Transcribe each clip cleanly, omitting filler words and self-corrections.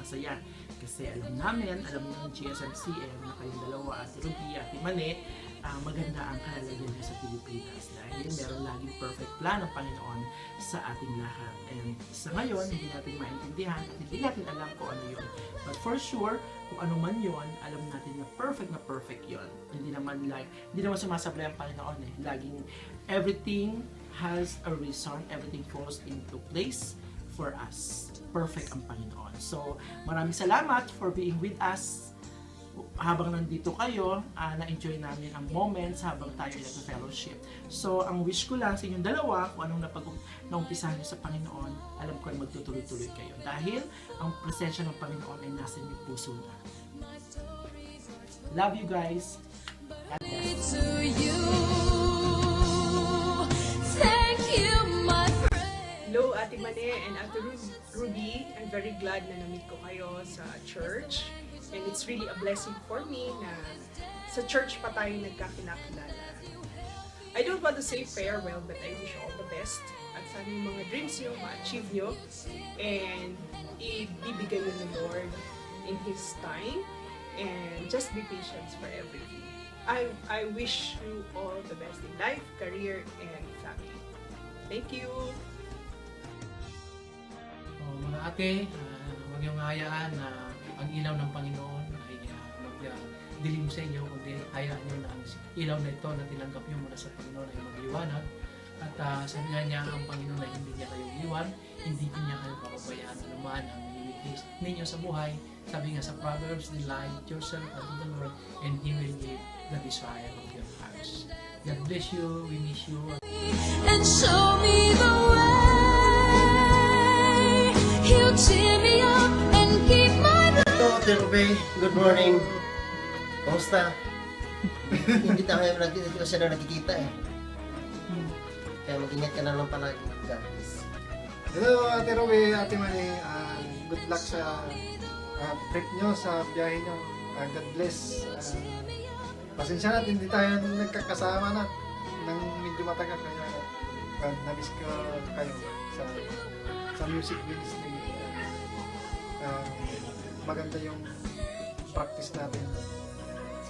masaya. Kasi alam ng GSMC, alam na kayong dalawa, Ate Ruby, Ate Mane, maganda ang kalalagyan niyo sa Pilipinas. Dahil meron laging perfect plan ng Panginoon sa ating lahat. And sa ngayon, hindi natin maintindihan at hindi natin alam kung ano yun. But for sure, kung ano man yun, alam natin na perfect yun. Hindi naman sumasablay ang Panginoon eh. Laging everything has a reason, everything falls into place for us. Perfect ang Panginoon. So, maraming salamat for being with us habang nandito kayo. Na-enjoy namin ang moments habang tayo ay nag-fellowship. So, ang wish ko lang sa inyong dalawa, kung anong naumpisahan niyo sa Panginoon, alam ko ay magtutuloy-tuloy kayo. Dahil ang presensya ng Panginoon ay nasa inyong puso na. Love you guys. God bless. Hello, Ate Mane and Ate Ruby. I'm very glad na na-meet ko kayo sa church. And it's really a blessing for me na sa church pa tayo nagkakilala. I don't want to say farewell, but I wish you all the best. At sana yung mga dreams nyo, ma-achieve nyo. And ibibigay nyo ng Lord in His time. And just be patient for everything. I wish you all the best in life, career, and family. Thank you! Mga ate, huwag niyong hayaan na ang ilaw ng Panginoon ay magdilim sa inyo, kundi hayaan niyo na ang ilaw na ito na tinanggap niyo mula sa Panginoon ay magliwanag. At sabi niya ang Panginoon ay hindi niya kayo iwan, hindi niya kayo papabayaan naman ang nililitis ninyo sa buhay. Sabi nga sa Proverbs, delight yourself unto the Lord and He will give the desire of your hearts. God bless you, we miss you. And show me the way. He'll cheer me up and keep my life. Hello, Ate Ruby. Good morning. Kamusta? Hindi tayo kasi na nakikita eh. Kaya mag-ingat ka na lang palagi. God bless. Hello, Ate Ruby, Ate Mane. Good luck sa trip nyo, sa biyahe nyo. God bless. Pasensya natin, hindi tayo nagkakasama na nang medyo matagal kaya na-miss ko kayo sa music ministry. Maganda yung practice natin.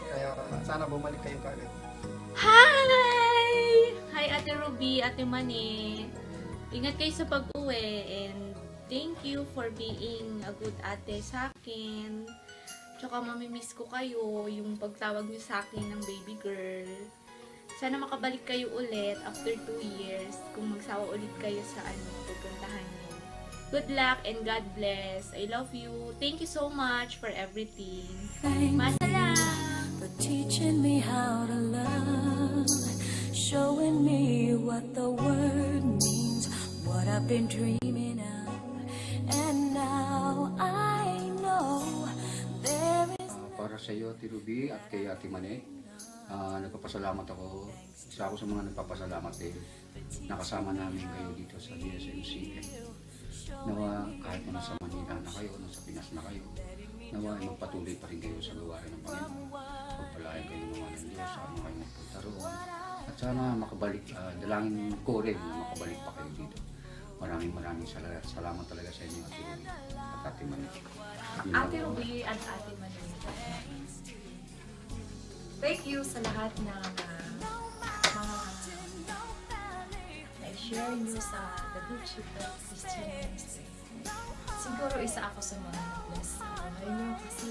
Kaya sana bumalik kayo kagad. Hi! Hi Ate Ruby, Ate Mane. Ingat kayo sa pag-uwi and thank you for being a good ate sa akin. Tsaka mamimiss ko kayo, yung pagtawag niyo sa akin ng baby girl. Sana makabalik kayo ulit after 2 years kung magsawa ulit kayo sa pupuntahan niyo. Good luck and God bless. I love you. Thank you so much for everything. Masala! For teaching me how to love, showing me what the word means, what I've been dreaming of, and now I know there is. Para sa iyo, Ate Ruby, at kay Ate Mane, nagpapasalamat ako. Isa ako sa mga nagpapasalamat din. Nakasama namin kayo dito sa GSMC. Nawa kahit na nasa Manila na kayo, nasa Pinas na kayo, nawa ay magpatuloy pa rin kayo sa gawain ng Panginoon. Pagpalain kayo ng mga ng Diyos, sana kayo magpunta roon. At sana makabalik, dalangin ko rin na makabalik pa kayo dito. Maraming salamat talaga sa inyo, Ate Ruby at Ate Mane. Ate Ruby at Ate Mane. Thank you sa lahat ng mga na-share nyo sa The Good Shepherd Christian Ministry. Siguro isa ako sa mga na-bless sa buhay nyo kasi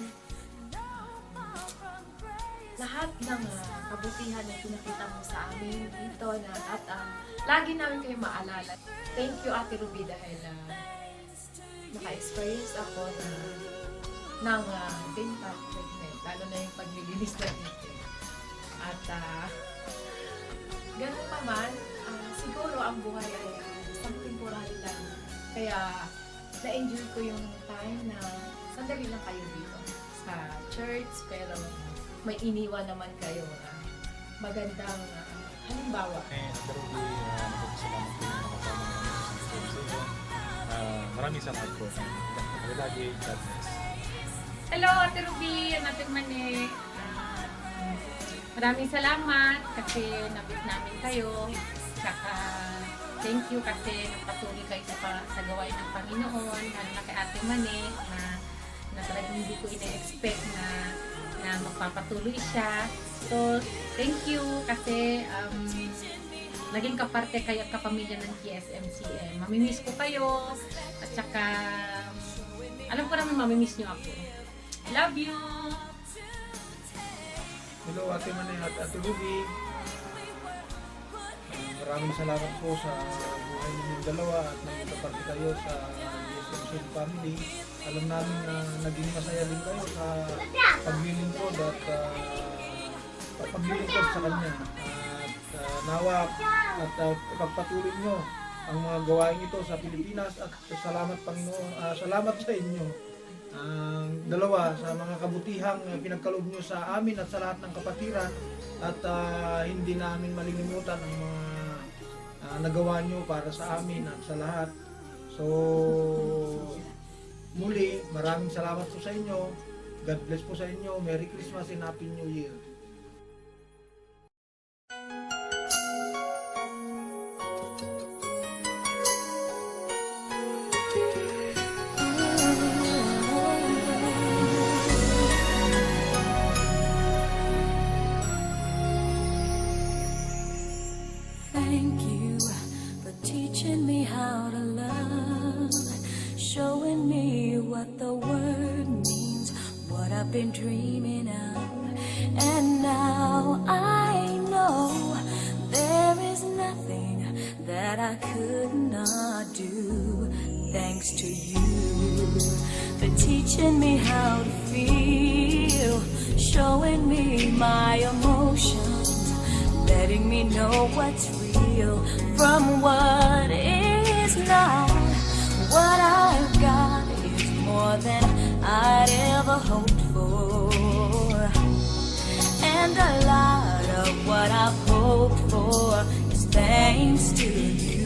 lahat ng kabutihan na pinakita mo sa amin dito na at lagi namin kayo maalala. Thank you Ate Ruby dahil naka-experience ako ng dental treatment, lalo na yung paglilinis na dito. At ganun pa man, siguro ang buhay ay isang temporary lang. Kaya na-enjoy ko yung time na sandali lang kayo dito sa church, pero may iniwan naman kayo magandang halimbawa. Ate Ruby, salamat po na kasama namin sa station. Maraming salamat po. Lagi, God bless. Hello Ate Ruby, Ate Mane. Maraming salamat kasi nabit namin kayo. Tsaka thank you kasi nagpatuloy kayo sa gawain ng Panginoon, lalo na kay Ate Mane na na talagang hindi ko ina-expect na magpapatuloy siya. So, thank you kasi naging kaparte kayo at kapamilya ng GSMCM. Mamimiss ko kayo at saka alam ko naman mamimiss niyo ako. Love you! Hello Ate Manay at Ate Ruby. Maraming salamat po sa buhay ninyong dalawa at naging kaparte kayo sa GSMCM family. Alam namin na naging masaya din kayo sa paglilingkod at paglilingkod sa kanya. At nawa at pagpatuloy nyo ang mga gawain ito sa Pilipinas at salamat Panginoon, salamat sa inyo. Ang dalawa sa mga kabutihang pinagkaloob nyo sa amin at sa lahat ng kapatiran at hindi namin malilimutan ang mga nagawa nyo para sa amin at sa lahat. So muli, maraming salamat po sa inyo. God bless po sa inyo. Merry Christmas and Happy New Year. Thank you for teaching me how to love, showing me what the word means, what I've been dreaming of. And now I know there is nothing that I could not do. Thanks to you for teaching me how to feel, showing me my emotions, letting me know what's real from what is not. What I've got is more than I'd ever hoped for, and a lot of what I've hoped for is thanks to you.